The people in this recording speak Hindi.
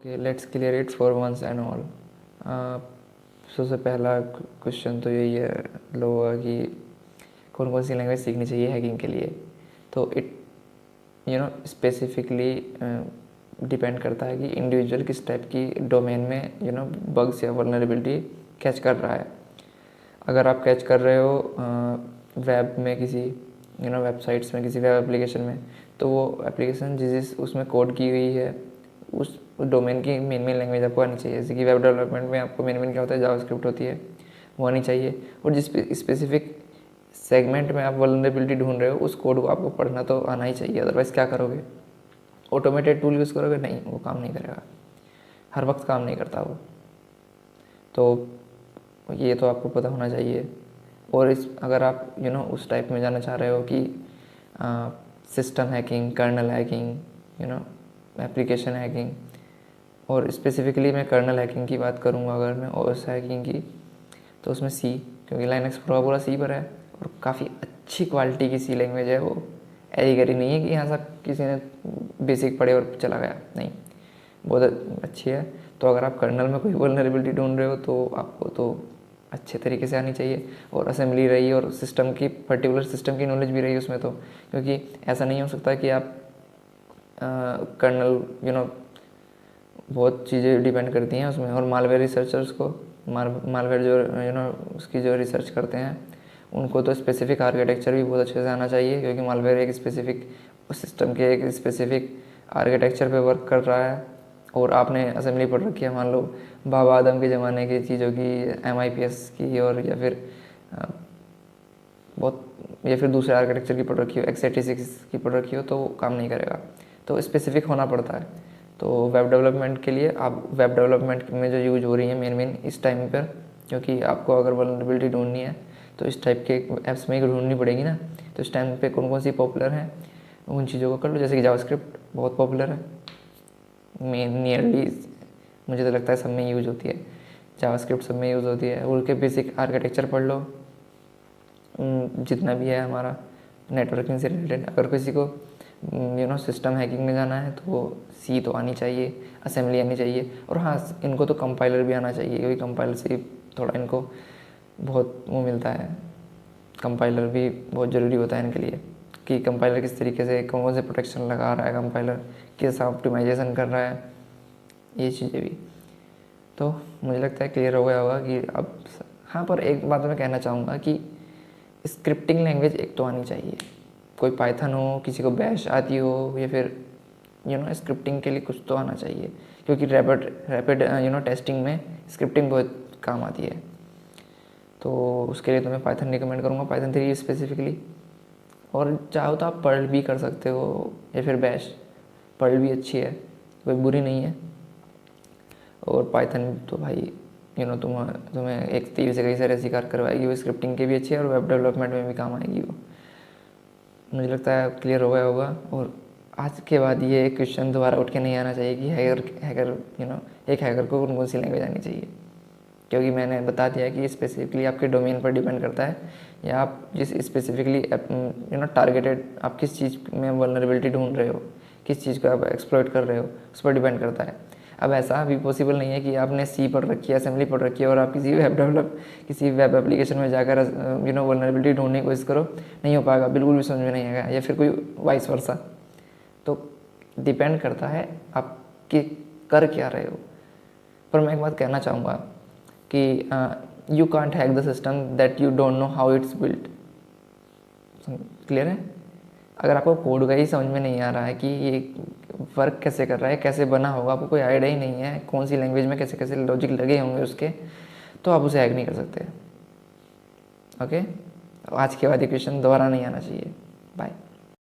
Okay, let's clear it for once and all. सबसे पहला क्वेश्चन तो यही है लोगों का कि कौन कौन सी लैंग्वेज सीखनी चाहिए हैकिंग के लिए। तो इट स्पेसिफिकली डिपेंड करता है कि इंडिविजुअल किस टाइप की डोमेन में बग्स या वल्नरेबिलिटी कैच कर रहा है। अगर आप कैच कर रहे हो वेब में किसी वेबसाइट्स में किसी वेब एप्लीकेशन में, तो वो एप्लीकेशन जिस उसमें कोड की हुई है उस डोमेन की मेन लैंग्वेज आपको आनी चाहिए। जैसे कि वेब डेवलपमेंट में आपको मेन क्या होता है, जावास्क्रिप्ट होती है, वो आनी चाहिए। और जिस स्पेसिफिक सेगमेंट में आप वल्नरेबिलिटी ढूंढ रहे हो उस कोड को आपको पढ़ना तो आना ही चाहिए। अदरवाइज़ क्या करोगे, ऑटोमेटेड टूल यूज़ करोगे, नहीं, वो काम नहीं करेगा, हर वक्त काम नहीं करता वो। तो ये तो आपको पता होना चाहिए। और अगर आप उस टाइप में जाना चाह रहे हो कि system hacking, kernel hacking, application hacking, और स्पेसिफिकली मैं कर्नल हैकिंग की बात करूँगा अगर मैं ओएस हैकिंग की, तो उसमें सी, क्योंकि लाइनक्स पूरा सी पर है और काफ़ी अच्छी क्वालिटी की सी लैंग्वेज है वो। ऐसी करी नहीं है कि यहाँ सब किसी ने बेसिक पढ़े और चला गया, नहीं, बहुत अच्छी है। तो अगर आप कर्नल में कोई वल्नरेबिलिटी ढूंढ रहे हो तो आपको तो अच्छे तरीके से आनी चाहिए, और असेंबली रही और सिस्टम की पर्टिकुलर सिस्टम की नॉलेज भी रही उसमें। तो क्योंकि ऐसा नहीं हो सकता कि आप कर्नल बहुत चीज़ें डिपेंड करती हैं उसमें। और मालवेयर रिसर्चर्स को मालवेयर जो उसकी जो रिसर्च करते हैं उनको तो स्पेसिफिक आर्किटेक्चर भी बहुत अच्छे से आना चाहिए, क्योंकि मालवेयर एक स्पेसिफिक सिस्टम के एक स्पेसिफिक आर्किटेक्चर पे वर्क कर रहा है। और आपने असेंबली पढ़ रखी है, मान लो बाबा आदम के ज़माने की चीज़ों की, MIPS की, और या फिर दूसरे आर्किटेक्चर की पढ़ रखी हो, x86 की पढ़ रखी हो, तो वो काम नहीं करेगा। तो स्पेसिफिक होना पड़ता है। तो वेब डेवलपमेंट के लिए आप वेब डेवलपमेंट में जो यूज हो रही है मेन इस टाइम पर, क्योंकि आपको अगर वल्नरेबिलिटी ढूंढनी है तो इस टाइप के ऐप्स में ही ढूंढनी पड़ेगी ना। तो इस टाइम पे कौन कौन सी पॉपुलर हैं उन चीज़ों को कर लो। जैसे कि जावास्क्रिप्ट बहुत पॉपुलर है, नियरली मुझे तो लगता है सब में यूज होती है, जावास्क्रिप्ट सब में यूज़ होती है। उनके बेसिक आर्किटेक्चर पढ़ लो, जितना भी है हमारा नेटवर्किंग से रिलेटेड। अगर किसी को सिस्टम हैकिंग में जाना है तो सी तो आनी चाहिए, असेंबली आनी चाहिए, और हाँ, इनको तो कंपाइलर भी आना चाहिए, क्योंकि कंपाइलर से थोड़ा इनको बहुत वो मिलता है। कंपाइलर भी बहुत ज़रूरी होता है इनके लिए, कि कंपाइलर किस तरीके से कौन कौन से प्रोटेक्शन लगा रहा है, कंपाइलर कैसा ऑप्टिमाइजेशन कर रहा है, ये चीज़ें भी। तो मुझे लगता है क्लियर हो गया होगा कि अब। हाँ, पर एक बात मैं कहना चाहूँगा कि स्क्रिप्टिंग लैंग्वेज एक तो आनी चाहिए, कोई पाइथन हो, किसी को बैश आती हो, या फिर स्क्रिप्टिंग के लिए कुछ तो आना चाहिए, क्योंकि रैपिड टेस्टिंग में स्क्रिप्टिंग बहुत काम आती है। तो उसके लिए तो मैं पाइथन रिकमेंड करूँगा, पाइथन 3 स्पेसिफिकली। और चाहो तो आप पर्ल भी कर सकते हो, या फिर बैश, पर्ल भी अच्छी है, कोई बुरी नहीं है। और पाइथन तो भाई तुम्हें एक तीर से कई सारे शिकार करवाएगी, वो स्क्रिप्टिंग के भी अच्छी है और वेब डेवलपमेंट में भी काम आएगी वो। मुझे लगता है क्लियर हो गया होगा। और आज के बाद ये क्वेश्चन दोबारा उठ के नहीं आना चाहिए कि एक हैकर को कौन कौन सी लैंग्वेज आनी चाहिए, क्योंकि मैंने बता दिया कि स्पेसिफिकली आपके डोमेन पर डिपेंड करता है, या आप जिस स्पेसिफिकली टारगेटेड आप किस चीज़ में वल्नरेबिलिटी ढूंढ रहे हो, किस चीज़ को आप एक्सप्लॉइट कर रहे हो, उस पर डिपेंड करता है। अब ऐसा भी पॉसिबल नहीं है कि आपने सी पढ़ रखी है, असेंबली पढ़ रखी है, और आप किसी वेब एप्लीकेशन में जाकर वल्नरेबिलिटी ढूंढने की कोशिश करो, नहीं हो पाएगा, बिल्कुल भी समझ में नहीं आएगा, या फिर कोई वाइस वर्सा। तो डिपेंड करता है आप कि कर क्या रहे हो। पर मैं एक बात कहना चाहूँगा कि you can't hack the system that you don't know how it's built. Clear है? अगर आपको कोड का ही समझ में नहीं आ रहा है कि ये वर्क कैसे कर रहा है, कैसे बना होगा, आपको कोई आइडिया ही नहीं है कौन सी लैंग्वेज में कैसे कैसे लॉजिक लगे होंगे उसके, तो आप उसे हैक नहीं कर सकते। ओके, आज के बाद ये क्वेश्चन दोबारा नहीं आना चाहिए। बाय।